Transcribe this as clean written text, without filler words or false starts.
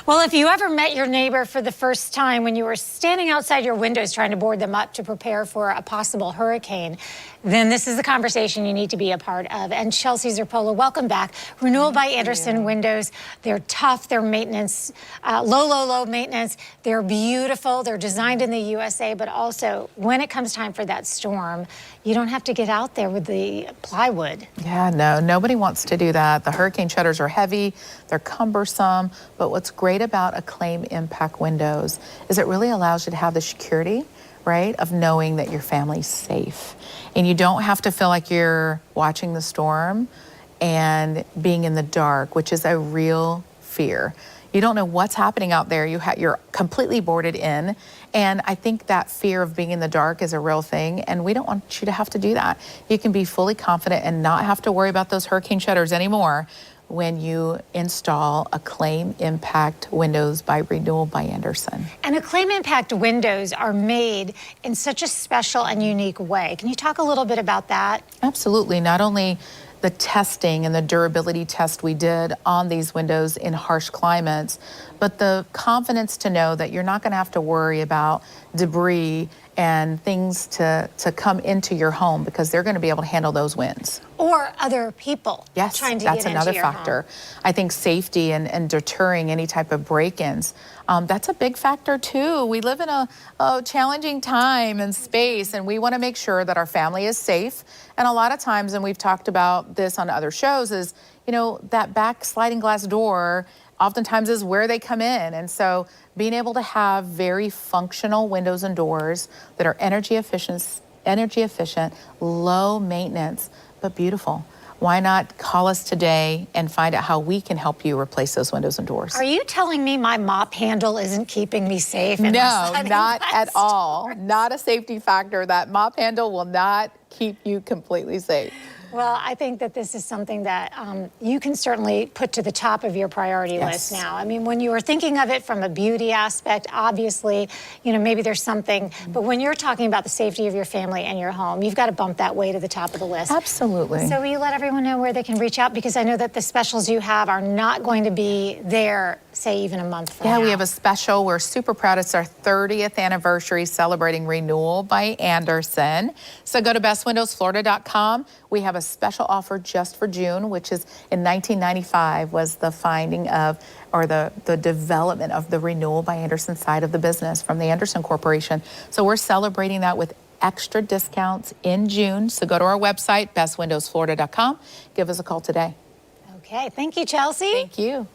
Well, if you ever met your neighbor for the first time when you were standing outside your windows trying to board them up to prepare for a possible hurricane, then this is the conversation you need to be a part of. And Chelsea Zerpola, welcome back. Renewal by Andersen windows. They're tough. They're maintenance, low maintenance. They're beautiful. They're designed in the USA, but also when it comes time for that storm, you don't have to get out there with the plywood. Yeah, no, nobody wants to do that. The hurricane shutters are heavy, they're cumbersome, but what's great about Acclaim Impact windows is it really allows you to have the security, right, of knowing that your family's safe. And you don't have to feel like you're watching the storm and being in the dark, which is a real fear. You don't know what's happening out there. You're completely boarded in. And I think that fear of being in the dark is a real thing. And we don't want you to have to do that. You can be fully confident and not have to worry about those hurricane shutters anymore when you install Acclaim Impact windows by Renewal by Andersen. And Acclaim Impact windows are made in such a special and unique way. Can you talk a little bit about that? Absolutely. Not only the testing and the durability test we did on these windows in harsh climates, but the confidence to know that you're not going to have to worry about debris and things to come into your home because they're going to be able to handle those winds. Or other people trying to get into your home. Yes, that's another factor. I think safety and deterring any type of break-ins, that's a big factor too. We live in a challenging time and space, and we want to make sure that our family is safe. And a lot of times, and we've talked about this on other shows, is, you know, that back sliding glass door oftentimes is where they come in. And so being able to have very functional windows and doors that are energy efficient, low maintenance, but beautiful. Why not call us today and find out how we can help you replace those windows and doors? Are you telling me my mop handle isn't keeping me safe? No, not at all. Not a safety factor. That mop handle will not keep you completely safe. Well, I think that this is something that you can certainly put to the top of your priority list now. I mean, when you were thinking of it from a beauty aspect, obviously, you know, maybe there's something, but when you're talking about the safety of your family and your home, you've got to bump that way to the top of the list. Absolutely. So will you let everyone know where they can reach out? Because I know that the specials you have are not going to be there, say, even a month from now. Yeah, we have a special. We're super proud. It's our 30th anniversary celebrating Renewal by Andersen. So go to bestwindowsflorida.com. We have a special offer just for June, which is in 1995 was the finding of, or the development of the Renewal by Andersen side of the business from the Andersen Corporation. So we're celebrating that with extra discounts in June. So go to our website, bestwindowsflorida.com. Give us a call today. Okay, thank you, Chelsea. Thank you.